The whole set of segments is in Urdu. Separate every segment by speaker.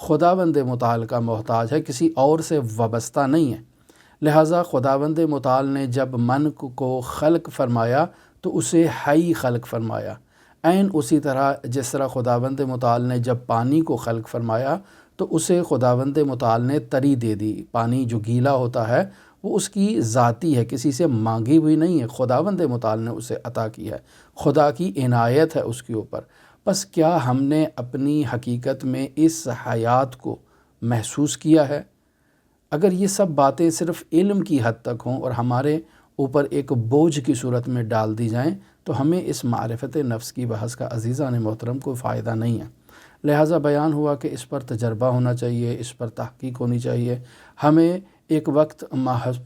Speaker 1: خداوند متعال کا محتاج ہے، کسی اور سے وابستہ نہیں ہے۔ لہٰذا خداوند متعال نے جب من کو خلق فرمایا تو اسے حی خلق فرمایا، عین اسی طرح جس طرح خداوند متعال نے جب پانی کو خلق فرمایا تو اسے خداوند متعال نے تری دے دی۔ پانی جو گیلا ہوتا ہے وہ اس کی ذاتی ہے، کسی سے مانگی ہوئی نہیں ہے، خداوند متعال نے اسے عطا کی ہے، خدا کی عنایت ہے اس کے اوپر۔ بس کیا ہم نے اپنی حقیقت میں اس حیات کو محسوس کیا ہے؟ اگر یہ سب باتیں صرف علم کی حد تک ہوں اور ہمارے اوپر ایک بوجھ کی صورت میں ڈال دی جائیں تو ہمیں اس معرفت نفس کی بحث کا عزیزان محترم کوئی فائدہ نہیں ہے۔ لہٰذا بیان ہوا کہ اس پر تجربہ ہونا چاہیے، اس پر تحقیق ہونی چاہیے۔ ہمیں ایک وقت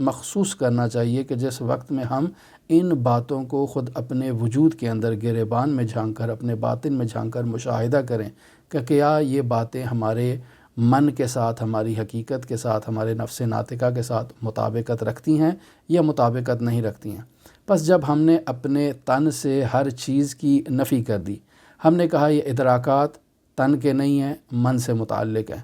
Speaker 1: مخصوص کرنا چاہیے کہ جس وقت میں ہم ان باتوں کو خود اپنے وجود کے اندر گریبان میں جھانک کر، اپنے باطن میں جھانک کر مشاہدہ کریں کہ کیا یہ باتیں ہمارے من کے ساتھ، ہماری حقیقت کے ساتھ، ہمارے نفس ناطقہ کے ساتھ مطابقت رکھتی ہیں یا مطابقت نہیں رکھتی ہیں۔ پس جب ہم نے اپنے تن سے ہر چیز کی نفی کر دی، ہم نے کہا یہ ادراکات تن کے نہیں ہیں، من سے متعلق ہیں،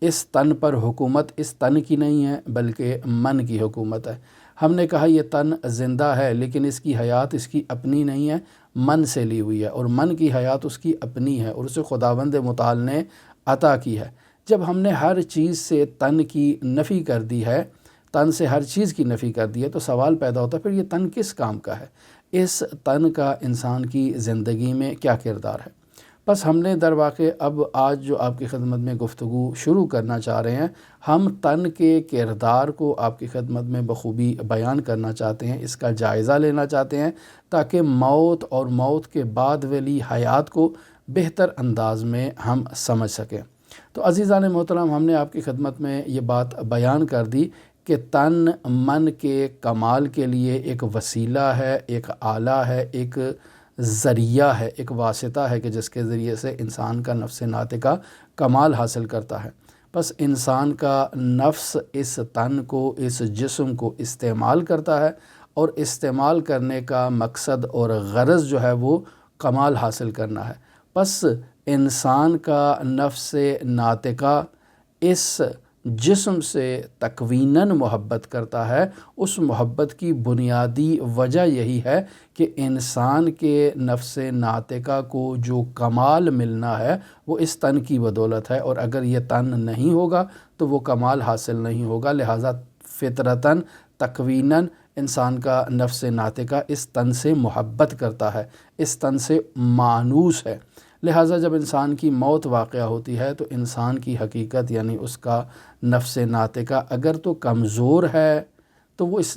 Speaker 1: اس تن پر حکومت اس تن کی نہیں ہے بلکہ من کی حکومت ہے۔ ہم نے کہا یہ تن زندہ ہے لیکن اس کی حیات اس کی اپنی نہیں ہے، من سے لی ہوئی ہے، اور من کی حیات اس کی اپنی ہے اور اسے خداوند متعال نے عطا کی ہے۔ جب ہم نے ہر چیز سے تن کی نفی کر دی ہے، تن سے ہر چیز کی نفی کر دی ہے، تو سوال پیدا ہوتا ہے پھر یہ تن کس کام کا ہے؟ اس تن کا انسان کی زندگی میں کیا کردار ہے؟ بس ہم نے در واقع اب آج جو آپ کی خدمت میں گفتگو شروع کرنا چاہ رہے ہیں، ہم تن کے کردار کو آپ کی خدمت میں بخوبی بیان کرنا چاہتے ہیں، اس کا جائزہ لینا چاہتے ہیں تاکہ موت اور موت کے بعد والی حیات کو بہتر انداز میں ہم سمجھ سکیں۔ تو عزیزان محترم، ہم نے آپ کی خدمت میں یہ بات بیان کر دی کہ تن من کے کمال کے لیے ایک وسیلہ ہے، ایک آلہ ہے، ایک ذریعہ ہے، ایک واسطہ ہے کہ جس کے ذریعے سے انسان کا نفس ناطقہ کمال حاصل کرتا ہے۔ بس انسان کا نفس اس تن کو، اس جسم کو استعمال کرتا ہے، اور استعمال کرنے کا مقصد اور غرض جو ہے وہ کمال حاصل کرنا ہے۔ بس انسان کا نفس ناطقہ اس جسم سے تکویناً محبت کرتا ہے۔ اس محبت کی بنیادی وجہ یہی ہے کہ انسان کے نفس ناطقہ کو جو کمال ملنا ہے وہ اس تن کی بدولت ہے، اور اگر یہ تن نہیں ہوگا تو وہ کمال حاصل نہیں ہوگا۔ لہٰذا فطرتاً تکویناً انسان کا نفس ناطقہ اس تن سے محبت کرتا ہے، اس تن سے مانوس ہے۔ لہٰذا جب انسان کی موت واقعہ ہوتی ہے تو انسان کی حقیقت یعنی اس کا نفس ناطقہ اگر تو کمزور ہے تو وہ اس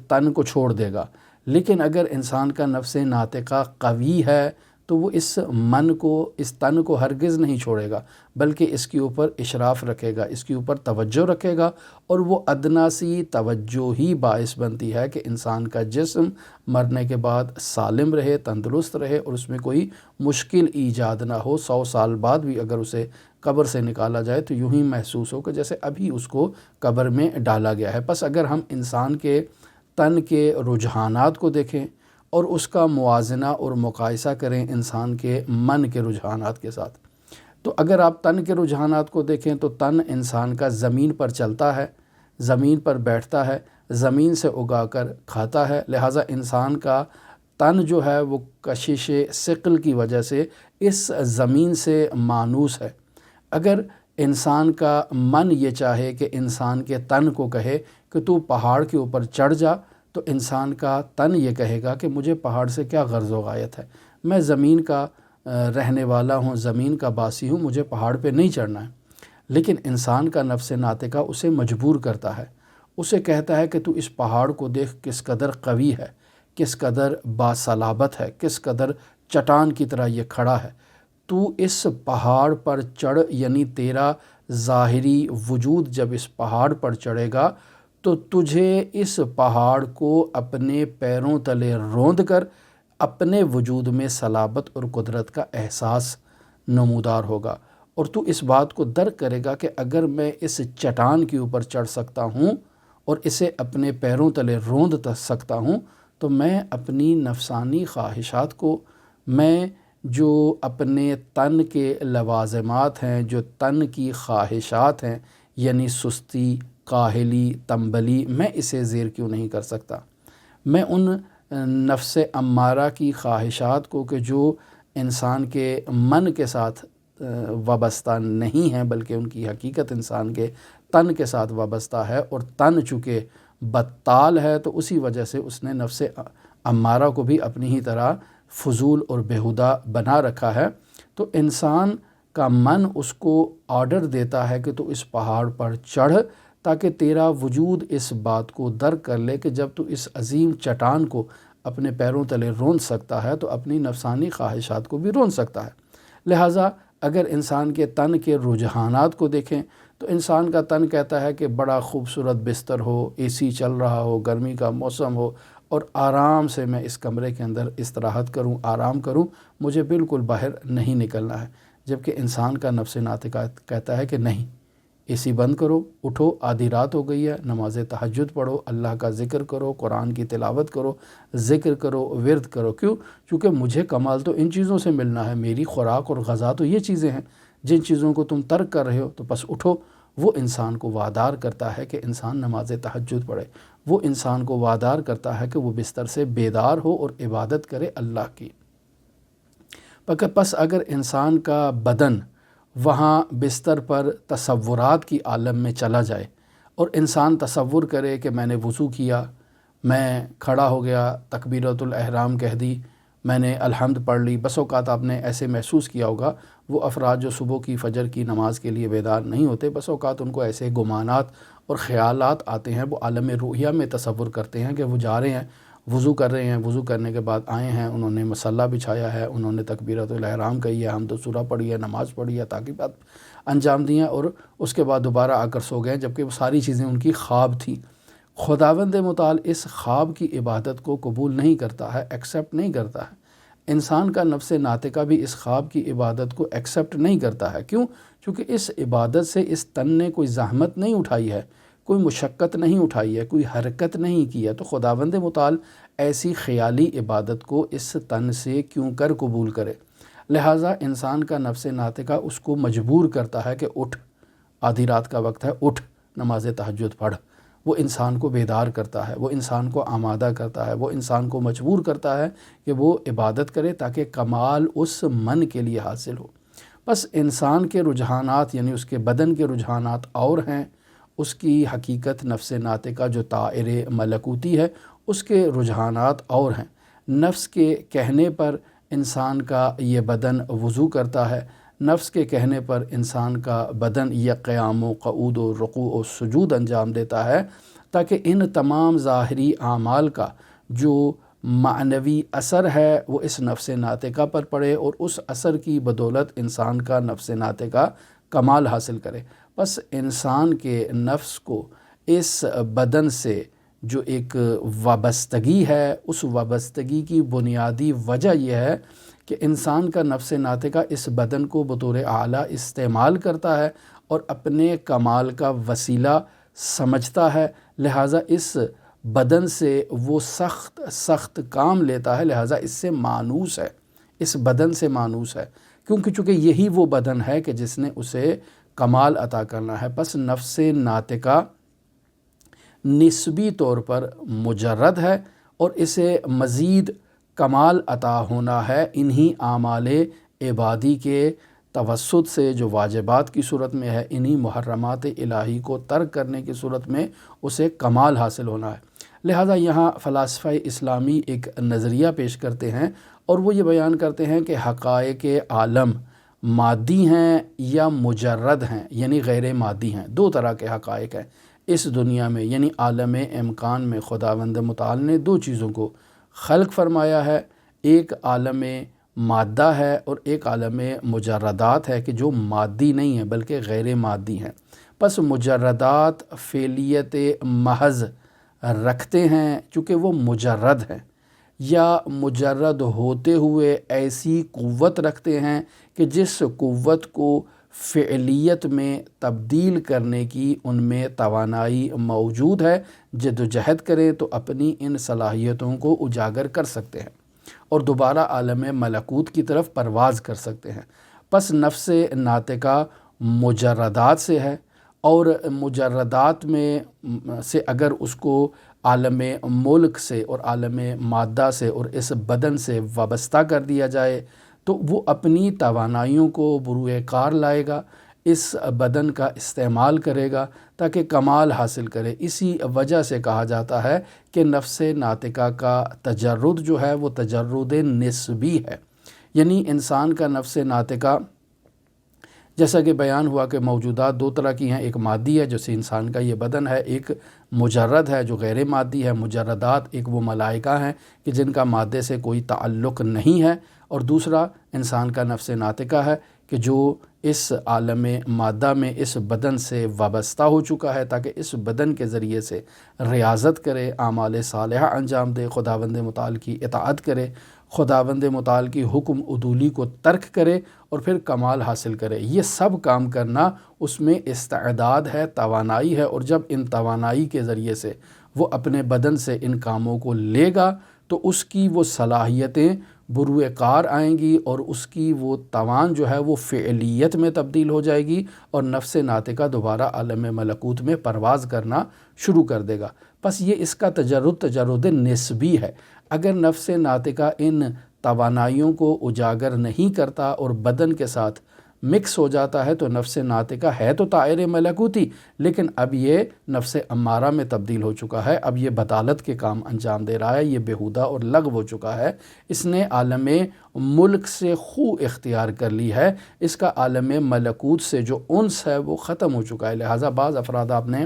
Speaker 1: تن کو چھوڑ دے گا، لیکن اگر انسان کا نفس ناطقہ قوی ہے تو وہ اس من کو، اس تن کو ہرگز نہیں چھوڑے گا، بلکہ اس کے اوپر اشراف رکھے گا، اس کے اوپر توجہ رکھے گا، اور وہ ادنا سی توجہ ہی باعث بنتی ہے کہ انسان کا جسم مرنے کے بعد سالم رہے، تندرست رہے، اور اس میں کوئی مشکل ایجاد نہ ہو۔ 100 سال بعد بھی اگر اسے قبر سے نکالا جائے تو یوں ہی محسوس ہو کہ جیسے ابھی اس کو قبر میں ڈالا گیا ہے۔ بس اگر ہم انسان کے تن کے رجحانات کو دیکھیں اور اس کا موازنہ اور مقایسہ کریں انسان کے من کے رجحانات کے ساتھ، تو اگر آپ تن کے رجحانات کو دیکھیں تو تن انسان کا زمین پر چلتا ہے، زمین پر بیٹھتا ہے، زمین سے اگا کر کھاتا ہے۔ لہٰذا انسان کا تن جو ہے وہ کشش ثقل کی وجہ سے اس زمین سے مانوس ہے۔ اگر انسان کا من یہ چاہے کہ انسان کے تن کو کہے کہ تو پہاڑ کے اوپر چڑھ جا، تو انسان کا تن یہ کہے گا کہ مجھے پہاڑ سے کیا غرض و غایت ہے، میں زمین کا رہنے والا ہوں، زمین کا باسی ہوں، مجھے پہاڑ پہ نہیں چڑھنا ہے۔ لیکن انسان کا نفس ناطقہ اسے مجبور کرتا ہے، اسے کہتا ہے کہ تو اس پہاڑ کو دیکھ کس قدر قوی ہے، کس قدر باصلابت ہے، کس قدر چٹان کی طرح یہ کھڑا ہے، تو اس پہاڑ پر چڑھ، یعنی تیرا ظاہری وجود جب اس پہاڑ پر چڑھے گا تو تجھے اس پہاڑ کو اپنے پیروں تلے روند کر اپنے وجود میں صلابت اور قدرت کا احساس نمودار ہوگا، اور تو اس بات کو درک کرے گا کہ اگر میں اس چٹان کے اوپر چڑھ سکتا ہوں اور اسے اپنے پیروں تلے روند سکتا ہوں تو میں اپنی نفسانی خواہشات کو، میں جو اپنے تن کے لوازمات ہیں، جو تن کی خواہشات ہیں، یعنی سستی، کاہلی، تنبلی، میں اسے زیر کیوں نہیں کر سکتا؟ میں ان نفس امارہ کی خواہشات کو کہ جو انسان کے من کے ساتھ وابستہ نہیں ہیں بلکہ ان کی حقیقت انسان کے تن کے ساتھ وابستہ ہے، اور تن چونکہ بطال ہے تو اسی وجہ سے اس نے نفس امارہ کو بھی اپنی ہی طرح فضول اور بیہودہ بنا رکھا ہے۔ تو انسان کا من اس کو آرڈر دیتا ہے کہ تو اس پہاڑ پر چڑھ، تاکہ تیرا وجود اس بات کو درک کر لے کہ جب تو اس عظیم چٹان کو اپنے پیروں تلے رون سکتا ہے تو اپنی نفسانی خواہشات کو بھی رون سکتا ہے۔ لہٰذا اگر انسان کے تن کے رجحانات کو دیکھیں تو انسان کا تن کہتا ہے کہ بڑا خوبصورت بستر ہو، اے سی چل رہا ہو، گرمی کا موسم ہو، اور آرام سے میں اس کمرے کے اندر استراحت کروں، آرام کروں، مجھے بالکل باہر نہیں نکلنا ہے۔ جبکہ انسان کا نفس ناطق کہتا ہے کہ نہیں، اے سی بند کرو، اٹھو، آدھی رات ہو گئی ہے، نماز تہجد پڑھو، اللہ کا ذکر کرو، قرآن کی تلاوت کرو، ذکر کرو، ورد کرو۔ کیوں؟ چونکہ مجھے کمال تو ان چیزوں سے ملنا ہے، میری خوراک اور غذا تو یہ چیزیں ہیں، جن چیزوں کو تم ترک کر رہے ہو تو بس اٹھو۔ وہ انسان کو وادار کرتا ہے کہ انسان نماز تہجد پڑھے، وہ انسان کو وادار کرتا ہے کہ وہ بستر سے بیدار ہو اور عبادت کرے اللہ کی۔ پس اگر انسان کا بدن وہاں بستر پر تصورات کی عالم میں چلا جائے اور انسان تصور کرے کہ میں نے وضو کیا، میں کھڑا ہو گیا، تکبیرۃ الاحرام کہہ دی، میں نے الحمد پڑھ لی، بس اوقات آپ نے ایسے محسوس کیا ہوگا وہ افراد جو صبح کی فجر کی نماز کے لیے بیدار نہیں ہوتے، بس اوقات ان کو ایسے گمانات اور خیالات آتے ہیں، وہ عالم روحیہ میں تصور کرتے ہیں کہ وہ جا رہے ہیں، وضو کر رہے ہیں، وضو کرنے کے بعد آئے ہیں، انہوں نے مصلی بچھایا ہے، انہوں نے تکبیرۃ الاحرام کہی ہے، حمد و سورہ پڑھی ہے، نماز پڑھی ہے، تعقیبات انجام دی ہیں، اور اس کے بعد دوبارہ آ کر سو گئے، جبکہ وہ ساری چیزیں ان کی خواب تھیں۔ خداوند متعال اس خواب کی عبادت کو قبول نہیں کرتا ہے، ایکسیپٹ نہیں کرتا ہے۔ انسان کا نفس ناطقہ بھی اس خواب کی عبادت کو ایکسیپٹ نہیں کرتا ہے۔ کیوں؟ چونکہ اس عبادت سے اس تن نے کوئی زحمت نہیں اٹھائی ہے، کوئی مشقت نہیں اٹھائی ہے، کوئی حرکت نہیں کی ہے، تو خداوند متعال ایسی خیالی عبادت کو اس تن سے کیوں کر قبول کرے؟ لہٰذا انسان کا نفس ناطقہ اس کو مجبور کرتا ہے کہ اٹھ، آدھی رات کا وقت ہے، اٹھ، نماز تہجد پڑھ۔ وہ انسان کو بیدار کرتا ہے، وہ انسان کو آمادہ کرتا ہے، وہ انسان کو مجبور کرتا ہے کہ وہ عبادت کرے تاکہ کمال اس من کے لیے حاصل ہو۔ بس انسان کے رجحانات یعنی اس کے بدن کے رجحانات اور ہیں، اس کی حقیقت نفس ناطقہ جو طائر ملکوتی ہے اس کے رجحانات اور ہیں۔ نفس کے کہنے پر انسان کا یہ بدن وضو کرتا ہے، نفس کے کہنے پر انسان کا بدن یہ قیام و قعود و رکوع و سجود انجام دیتا ہے، تاکہ ان تمام ظاہری اعمال کا جو معنوی اثر ہے وہ اس نفس ناطقہ پر پڑے، اور اس اثر کی بدولت انسان کا نفس ناطقہ کمال حاصل کرے۔ بس انسان کے نفس کو اس بدن سے جو ایک وابستگی ہے، اس وابستگی کی بنیادی وجہ یہ ہے کہ انسان کا نفس ناطقہ اس بدن کو بطور اعلیٰ استعمال کرتا ہے اور اپنے کمال کا وسیلہ سمجھتا ہے، لہٰذا اس بدن سے وہ سخت کام لیتا ہے، لہٰذا اس سے مانوس ہے، اس بدن سے مانوس ہے، چونکہ یہی وہ بدن ہے کہ جس نے اسے کمال عطا کرنا ہے۔ پس نفس ناطقہ نسبی طور پر مجرد ہے اور اسے مزید کمال عطا ہونا ہے انہی اعمال عبادی کے توسط سے جو واجبات کی صورت میں ہے، انہی محرمات الہی کو ترک کرنے کی صورت میں اسے کمال حاصل ہونا ہے۔ لہٰذا یہاں فلاسفہ اسلامی ایک نظریہ پیش کرتے ہیں اور وہ یہ بیان کرتے ہیں کہ حقائق عالم مادی ہیں یا مجرد ہیں، یعنی غیر مادی ہیں۔ دو طرح کے حقائق ہیں اس دنیا میں، یعنی عالم امکان میں خداوند متعال نے دو چیزوں کو خلق فرمایا ہے، ایک عالم مادہ ہے اور ایک عالم مجردات ہے کہ جو مادی نہیں ہیں بلکہ غیر مادی ہیں۔ پس مجردات فعلیت محض رکھتے ہیں چونکہ وہ مجرد ہیں، یا مجرد ہوتے ہوئے ایسی قوت رکھتے ہیں کہ جس قوت کو فعلیت میں تبدیل کرنے کی ان میں توانائی موجود ہے، جد و جہد کریں تو اپنی ان صلاحیتوں کو اجاگر کر سکتے ہیں۔ اور دوبارہ عالم ملکوت کی طرف پرواز کر سکتے ہیں۔ پس نفس ناطقہ مجردات سے ہے، اور مجردات میں سے اگر اس کو عالم ملک سے اور عالم مادہ سے اور اس بدن سے وابستہ کر دیا جائے تو وہ اپنی توانائیوں کو بروئے کار لائے گا، اس بدن کا استعمال کرے گا تاکہ کمال حاصل کرے۔ اسی وجہ سے کہا جاتا ہے کہ نفس ناطقہ کا تجرد جو ہے وہ تجرد نسبی ہے، یعنی انسان کا نفس ناطقہ جیسا کہ بیان ہوا کہ موجودات دو طرح کی ہیں، ایک مادی ہے جیسے انسان کا یہ بدن ہے، ایک مجرد ہے جو غیر مادی ہے۔ مجردات ایک وہ ملائکہ ہیں کہ جن کا مادے سے کوئی تعلق نہیں ہے، اور دوسرا انسان کا نفس ناطقہ ہے کہ جو اس عالم مادہ میں اس بدن سے وابستہ ہو چکا ہے تاکہ اس بدن کے ذریعے سے ریاضت کرے، اعمال صالحہ انجام دے، خداوند متعال کی اطاعت کرے، خداوند متعال کی حکم عدولی کو ترک کرے اور پھر کمال حاصل کرے۔ یہ سب کام کرنا اس میں استعداد ہے، توانائی ہے، اور جب ان توانائی کے ذریعے سے وہ اپنے بدن سے ان کاموں کو لے گا تو اس کی وہ صلاحیتیں بروئے کار آئیں گی اور اس کی وہ توان جو ہے وہ فعلیت میں تبدیل ہو جائے گی، اور نفس ناطقہ دوبارہ عالم ملکوت میں پرواز کرنا شروع کر دے گا۔ پس یہ اس کا تجرد نسبی ہے۔ اگر نفس ناطقہ ان توانائیوں کو اجاگر نہیں کرتا اور بدن کے ساتھ مکس ہو جاتا ہے تو نفس ناطقہ ہے تو طائر ملکوتی، لیکن اب یہ نفس امارہ میں تبدیل ہو چکا ہے، اب یہ بطالت کے کام انجام دے رہا ہے، یہ بیہودہ اور لغو ہو چکا ہے۔ اس نے عالم ملک سے خو اختیار کر لی ہے، اس کا عالم ملکوت سے جو انس ہے وہ ختم ہو چکا ہے۔ لہٰذا بعض افراد آپ نے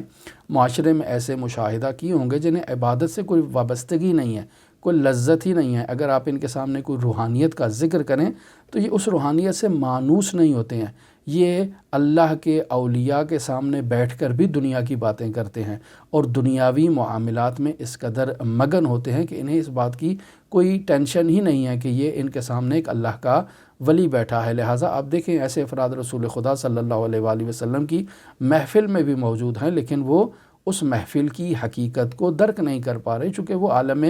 Speaker 1: معاشرے میں ایسے مشاہدہ کیے ہوں گے جنہیں عبادت سے کوئی وابستگی نہیں ہے، کوئی لذت ہی نہیں ہے۔ اگر آپ ان کے سامنے کوئی روحانیت کا ذکر کریں تو یہ اس روحانیت سے مانوس نہیں ہوتے ہیں، یہ اللہ کے اولیاء کے سامنے بیٹھ کر بھی دنیا کی باتیں کرتے ہیں اور دنیاوی معاملات میں اس قدر مگن ہوتے ہیں کہ انہیں اس بات کی کوئی ٹینشن ہی نہیں ہے کہ یہ ان کے سامنے ایک اللہ کا ولی بیٹھا ہے۔ لہٰذا آپ دیکھیں ایسے افراد رسول خدا صلی اللہ علیہ وآلہ وسلم کی محفل میں بھی موجود ہیں، لیکن وہ اس محفل کی حقیقت کو درک نہیں کر پا رہے، چونکہ وہ عالم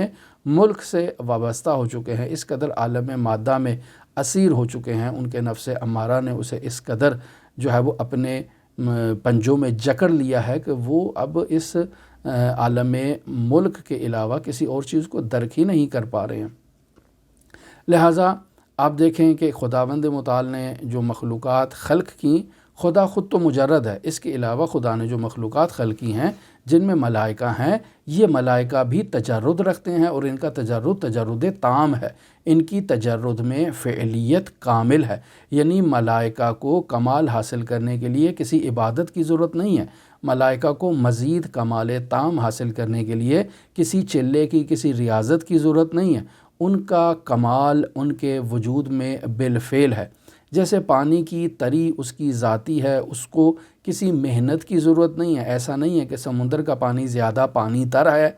Speaker 1: ملک سے وابستہ ہو چکے ہیں، اس قدر عالم مادہ میں اسیر ہو چکے ہیں، ان کے نفس امارہ نے اسے اس قدر جو ہے وہ اپنے پنجوں میں جکڑ لیا ہے کہ وہ اب اس عالم ملک کے علاوہ کسی اور چیز کو درک ہی نہیں کر پا رہے ہیں۔ لہٰذا آپ دیکھیں کہ خداوند متعال نے جو مخلوقات خلق کی، خدا خود تو مجرد ہے، اس کے علاوہ خدا نے جو مخلوقات خلقی ہیں جن میں ملائکہ ہیں، یہ ملائکہ بھی تجرد رکھتے ہیں اور ان کا تجرد تام ہے، ان کی تجرد میں فعلیت کامل ہے، یعنی ملائکہ کو کمال حاصل کرنے کے لیے کسی عبادت کی ضرورت نہیں ہے، ملائکہ کو مزید کمال تام حاصل کرنے کے لیے کسی چلے کی، کسی ریاضت کی ضرورت نہیں ہے، ان کا کمال ان کے وجود میں بالفعل ہے۔ جیسے پانی کی تری اس کی ذاتی ہے، اس کو کسی محنت کی ضرورت نہیں ہے، ایسا نہیں ہے کہ سمندر کا پانی زیادہ پانی تر ہے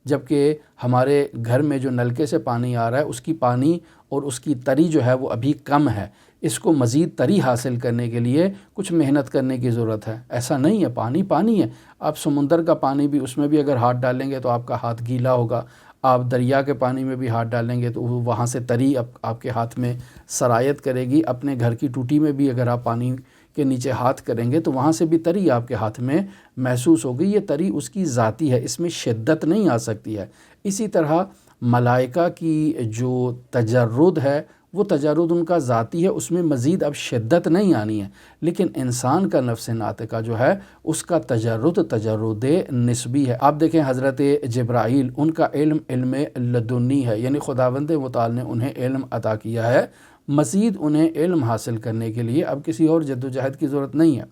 Speaker 1: جبکہ ہمارے گھر میں جو نلکے سے پانی آ رہا ہے اس کی پانی اور اس کی تری جو ہے وہ ابھی کم ہے، اس کو مزید تری حاصل کرنے کے لیے کچھ محنت کرنے کی ضرورت ہے، ایسا نہیں ہے، پانی پانی ہے۔ آپ سمندر کا پانی بھی، اس میں بھی اگر ہاتھ ڈالیں گے تو آپ کا ہاتھ گیلا ہوگا، آپ دریا کے پانی میں بھی ہاتھ ڈالیں گے تو وہاں سے تری آپ کے ہاتھ میں سرایت کرے گی، اپنے گھر کی ٹوٹی میں بھی اگر آپ پانی کے نیچے ہاتھ کریں گے تو وہاں سے بھی تری آپ کے ہاتھ میں محسوس ہوگی، یہ تری اس کی ذاتی ہے، اس میں شدت نہیں آ سکتی ہے۔ اسی طرح ملائکہ کی جو تجرد ہے وہ تجرد ان کا ذاتی ہے، اس میں مزید اب شدت نہیں آنی ہے، لیکن انسان کا نفس ناطقہ جو ہے اس کا تجرد نسبی ہے۔ آپ دیکھیں حضرت جبرائیل، ان کا علم لدنی ہے، یعنی خداوند متعال نے انہیں علم عطا کیا ہے، مزید انہیں علم حاصل کرنے کے لیے اب کسی اور جد و جہد کی ضرورت نہیں ہے۔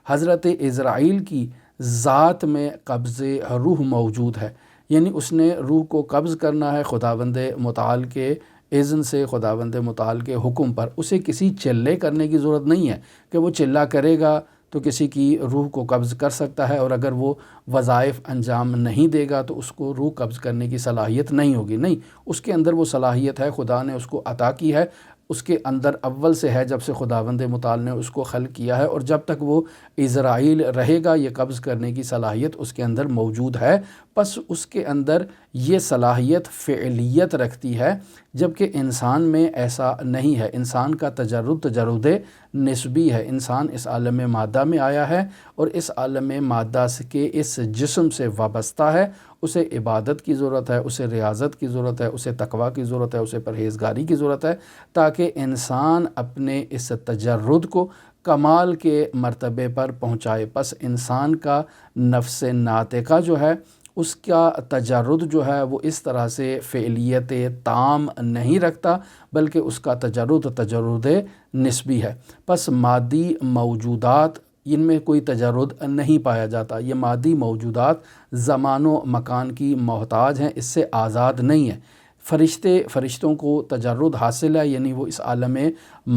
Speaker 1: حضرت عزرائیل کی ذات میں قبض روح موجود ہے، یعنی اس نے روح کو قبض کرنا ہے خداوند متعال کے اذن سے، خداوند متعال کے حکم پر، اسے کسی چلے کرنے کی ضرورت نہیں ہے کہ وہ چلہ کرے گا تو کسی کی روح کو قبض کر سکتا ہے، اور اگر وہ وظائف انجام نہیں دے گا تو اس کو روح قبض کرنے کی صلاحیت نہیں ہوگی، نہیں، اس کے اندر وہ صلاحیت ہے، خدا نے اس کو عطا کی ہے۔ اس کے اندر اول سے ہے جب سے خداوند متعال نے اس کو خلق کیا ہے، اور جب تک وہ عزرائیل رہے گا یہ قبض کرنے کی صلاحیت اس کے اندر موجود ہے۔ پس اس کے اندر یہ صلاحیت فعلیت رکھتی ہے، جبکہ انسان میں ایسا نہیں ہے۔ انسان کا تجرد نسبی ہے۔ انسان اس عالم مادہ میں آیا ہے اور اس عالم مادہ کے اس جسم سے وابستہ ہے۔ اسے عبادت کی ضرورت ہے، اسے ریاضت کی ضرورت ہے، اسے تقویٰ کی ضرورت ہے، اسے پرہیزگاری کی ضرورت ہے، تاکہ انسان اپنے اس تجرد کو کمال کے مرتبے پر پہنچائے۔ پس انسان کا نفس ناطقہ جو ہے اس کا تجرد جو ہے وہ اس طرح سے فعلیت تام نہیں رکھتا، بلکہ اس کا تجرد نسبی ہے۔ پس مادی موجودات ان میں کوئی تجرد نہیں پایا جاتا۔ یہ مادی موجودات زمان و مکان کی محتاج ہیں، اس سے آزاد نہیں ہیں۔ فرشتوں کو تجرد حاصل ہے، یعنی وہ اس عالم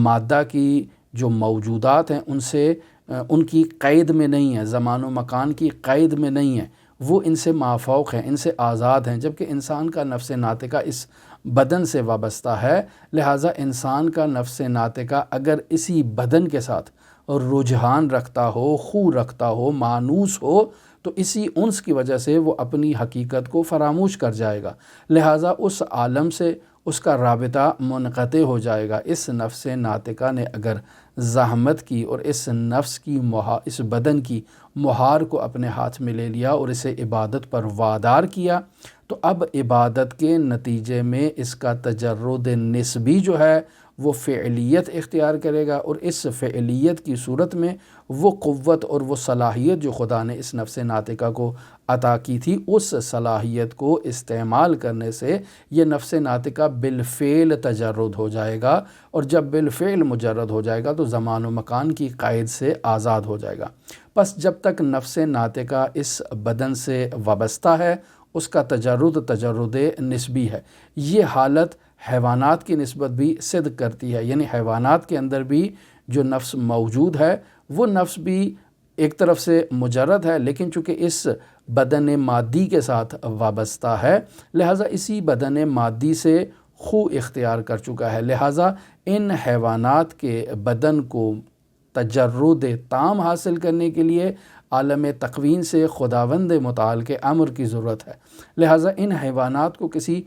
Speaker 1: مادہ کی جو موجودات ہیں ان کی قید میں نہیں ہیں، زمان و مکان کی قید میں نہیں ہیں، وہ ان سے مافوق ہیں، ان سے آزاد ہیں۔ جبکہ انسان کا نفس ناطقہ اس بدن سے وابستہ ہے، لہٰذا انسان کا نفس ناطقہ اگر اسی بدن کے ساتھ رجحان رکھتا ہو، خو رکھتا ہو، مانوس ہو، تو اسی انس کی وجہ سے وہ اپنی حقیقت کو فراموش کر جائے گا، لہٰذا اس عالم سے اس کا رابطہ منقطع ہو جائے گا۔ اس نفس ناطقہ نے اگر زحمت کی اور اس بدن کی مہار کو اپنے ہاتھ میں لے لیا اور اسے عبادت پر وادار کیا، تو اب عبادت کے نتیجے میں اس کا تجرد نسبی جو ہے وہ فعلیت اختیار کرے گا، اور اس فعلیت کی صورت میں وہ قوت اور وہ صلاحیت جو خدا نے اس نفس ناطقہ کو عطا کی تھی، اس صلاحیت کو استعمال کرنے سے یہ نفس ناطقہ بالفعل تجرد ہو جائے گا، اور جب بالفعل مجرد ہو جائے گا تو زمان و مکان کی قید سے آزاد ہو جائے گا۔ پس جب تک نفس ناطقہ اس بدن سے وابستہ ہے اس کا تجرد نسبی ہے۔ یہ حالت حیوانات کی نسبت بھی صدق کرتی ہے، یعنی حیوانات کے اندر بھی جو نفس موجود ہے وہ نفس بھی ایک طرف سے مجرد ہے، لیکن چونکہ اس بدن مادی کے ساتھ وابستہ ہے لہٰذا اسی بدن مادی سے خو اختیار کر چکا ہے، لہٰذا ان حیوانات کے بدن کو تجرد تام حاصل کرنے کے لیے عالم تکوین سے خداوند متعال کے امر کی ضرورت ہے۔ لہٰذا ان حیوانات کو کسی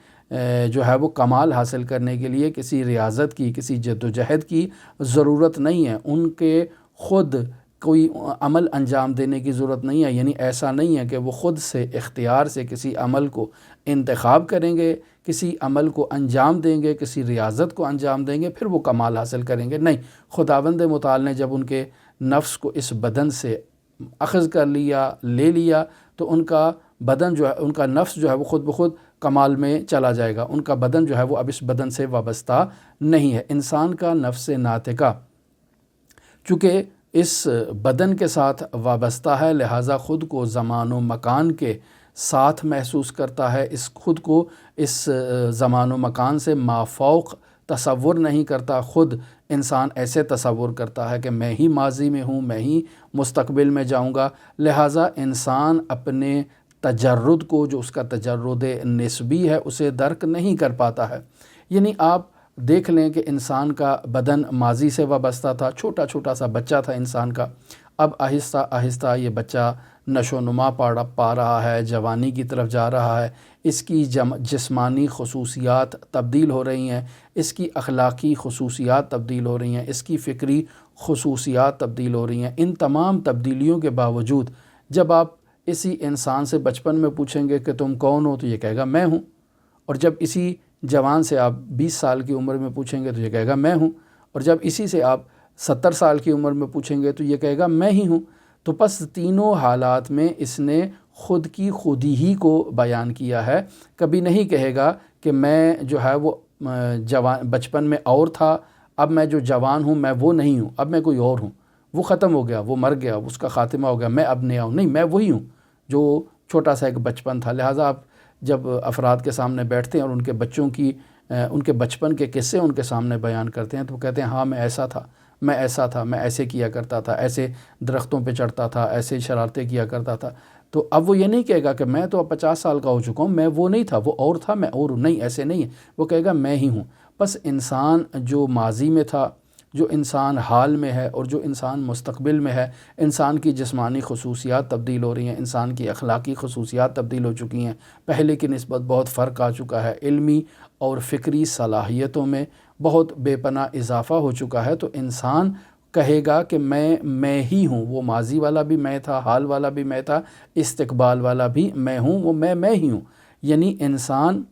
Speaker 1: جو ہے وہ کمال حاصل کرنے کے لیے کسی ریاضت کی، کسی جد و جہد کی ضرورت نہیں ہے، ان کے خود کوئی عمل انجام دینے کی ضرورت نہیں ہے، یعنی ایسا نہیں ہے کہ وہ خود سے اختیار سے کسی عمل کو انتخاب کریں گے، کسی عمل کو انجام دیں گے، کسی ریاضت کو انجام دیں گے پھر وہ کمال حاصل کریں گے، نہیں۔ خداوند متعال نے جب ان کے نفس کو اس بدن سے اخذ کر لیا، لے لیا، تو ان کا بدن جو ہے، ان کا نفس جو ہے وہ خود بخود کمال میں چلا جائے گا، ان کا بدن جو ہے وہ اب اس بدن سے وابستہ نہیں ہے۔ انسان کا نفس ناطقہ چونکہ اس بدن کے ساتھ وابستہ ہے لہٰذا خود کو زمان و مکان کے ساتھ محسوس کرتا ہے، خود کو اس زمان و مکان سے مافوق تصور نہیں کرتا۔ خود انسان ایسے تصور کرتا ہے کہ میں ہی ماضی میں ہوں، میں ہی مستقبل میں جاؤں گا، لہٰذا انسان اپنے تجرد کو، جو اس کا تجرد نسبی ہے، اسے درک نہیں کر پاتا ہے۔ یعنی آپ دیکھ لیں کہ انسان کا بدن ماضی سے وابستہ تھا، چھوٹا چھوٹا سا بچہ تھا انسان کا، اب آہستہ آہستہ یہ بچہ نشو و نما پا رہا ہے، جوانی کی طرف جا رہا ہے، اس کی جسمانی خصوصیات تبدیل ہو رہی ہیں، اس کی اخلاقی خصوصیات تبدیل ہو رہی ہیں، اس کی فکری خصوصیات تبدیل ہو رہی ہیں۔ ان تمام تبدیلیوں کے باوجود جب آپ اسی انسان سے بچپن میں پوچھیں گے کہ تم کون ہو تو یہ کہے گا میں ہوں، اور جب اسی جوان سے آپ 20 سال کی عمر میں پوچھیں گے تو یہ کہے گا میں ہوں، اور جب اسی سے آپ 70 سال کی عمر میں پوچھیں گے تو یہ کہے گا میں ہی ہوں۔ تو پس تینوں حالات میں اس نے خود کی خودی ہی کو بیان کیا ہے، کبھی نہیں کہے گا کہ میں جو ہے وہ بچپن میں اور تھا، اب میں جو جوان ہوں میں وہ نہیں ہوں، اب میں کوئی اور ہوں، وہ ختم ہو گیا، وہ مر گیا، اس کا خاتمہ ہو گیا، میں اب نیا ہوں، نہیں، میں وہی ہوں جو چھوٹا سا ایک بچپن تھا۔ لہٰذا آپ جب افراد کے سامنے بیٹھتے ہیں اور ان کے بچپن کے قصے ان کے سامنے بیان کرتے ہیں تو وہ کہتے ہیں ہاں میں ایسا تھا، میں ایسے کیا کرتا تھا، ایسے درختوں پہ چڑھتا تھا، ایسے شرارتیں کیا کرتا تھا۔ تو اب وہ یہ نہیں کہے گا کہ میں تو اب 50 سال کا ہو چکا ہوں، میں وہ نہیں تھا، وہ اور تھا، میں اور ہوں، نہیں، ایسے نہیں ہے، وہ کہے گا میں ہی ہوں۔ بس انسان جو ماضی میں تھا، جو انسان حال میں ہے اور جو انسان مستقبل میں ہے، انسان کی جسمانی خصوصیات تبدیل ہو رہی ہیں، انسان کی اخلاقی خصوصیات تبدیل ہو چکی ہیں، پہلے کی نسبت بہت فرق آ چکا ہے، علمی اور فکری صلاحیتوں میں بہت بے پناہ اضافہ ہو چکا ہے۔ تو انسان کہے گا کہ میں ہی ہوں، وہ ماضی والا بھی میں تھا، حال والا بھی میں تھا، استقبال والا بھی میں ہوں، وہ میں ہی ہوں۔ یعنی انسان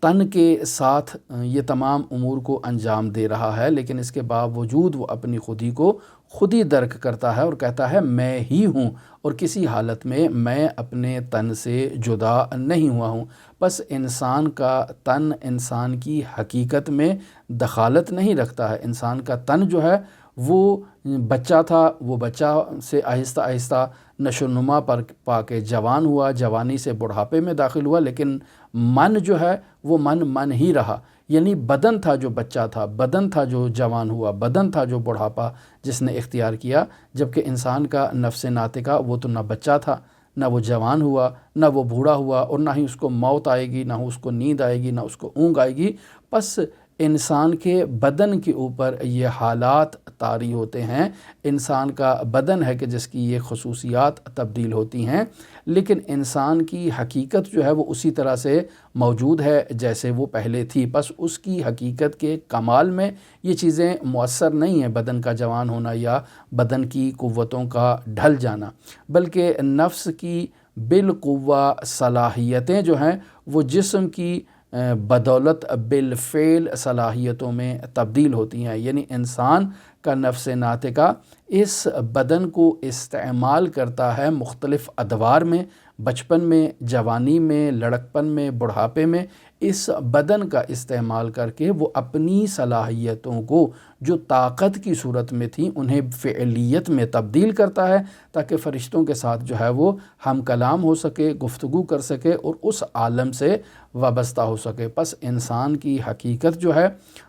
Speaker 1: تن کے ساتھ یہ تمام امور کو انجام دے رہا ہے، لیکن اس کے باوجود وہ اپنی خودی کو خود ہی درک کرتا ہے اور کہتا ہے میں ہی ہوں، اور کسی حالت میں اپنے تن سے جدا نہیں ہوا ہوں۔ بس انسان کا تن انسان کی حقیقت میں دخالت نہیں رکھتا ہے۔ انسان کا تن جو ہے وہ بچہ تھا، وہ بچہ سے آہستہ آہستہ نشو و نما پر پا کے جوان ہوا، جوانی سے بڑھاپے میں داخل ہوا، لیکن من جو ہے وہ من ہی رہا۔ یعنی بدن تھا جو بچہ تھا، بدن تھا جو جوان ہوا، بدن تھا جو بڑھاپا جس نے اختیار کیا، جبکہ انسان کا نفس ناطقہ وہ تو نہ بچہ تھا، نہ وہ جوان ہوا، نہ وہ بوڑھا ہوا، اور نہ ہی اس کو موت آئے گی، نہ اس کو نیند آئے گی، نہ اس کو اونگ آئے گی۔ بس انسان کے بدن کے اوپر یہ حالات طاری ہوتے ہیں۔ انسان کا بدن ہے کہ جس کی یہ خصوصیات تبدیل ہوتی ہیں، لیکن انسان کی حقیقت جو ہے وہ اسی طرح سے موجود ہے جیسے وہ پہلے تھی۔ بس اس کی حقیقت کے کمال میں یہ چیزیں مؤثر نہیں ہیں، بدن کا جوان ہونا یا بدن کی قوتوں کا ڈھل جانا، بلکہ نفس کی بالقوہ صلاحیتیں جو ہیں وہ جسم کی بدولت بالفعل صلاحیتوں میں تبدیل ہوتی ہیں۔ یعنی انسان کا نفس ناطقہ اس بدن کو استعمال کرتا ہے مختلف ادوار میں، بچپن میں، جوانی میں، لڑکپن میں، بڑھاپے میں۔ اس بدن کا استعمال کر کے وہ اپنی صلاحیتوں کو جو طاقت کی صورت میں تھیں انہیں فعلیت میں تبدیل کرتا ہے، تاکہ فرشتوں کے ساتھ جو ہے وہ ہم کلام ہو سکے، گفتگو کر سکے اور اس عالم سے وابستہ ہو سکے۔ پس انسان کی حقیقت جو ہے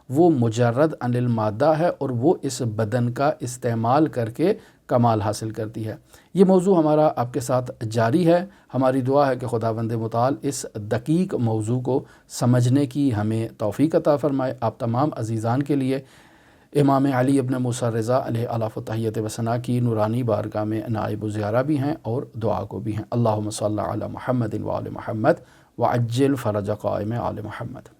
Speaker 1: وہ مجرد عن المادہ ہے، اور وہ اس بدن کا استعمال کر کے کمال حاصل کرتی ہے۔ یہ موضوع ہمارا آپ کے ساتھ جاری ہے۔ ہماری دعا ہے کہ خداوند متعال اس دقیق موضوع کو سمجھنے کی ہمیں توفیق عطا فرمائے۔ آپ تمام عزیزان کے لیے امام علی ابن موسیٰ رضا علیہ الاف و تحیت و ثنا کی نورانی بارگاہ میں نائب و زیارہ بھی ہیں اور دعا کو بھی ہیں۔ اللہم صلی علی محمد و آل محمد وعجل فرج قائم آل محمد۔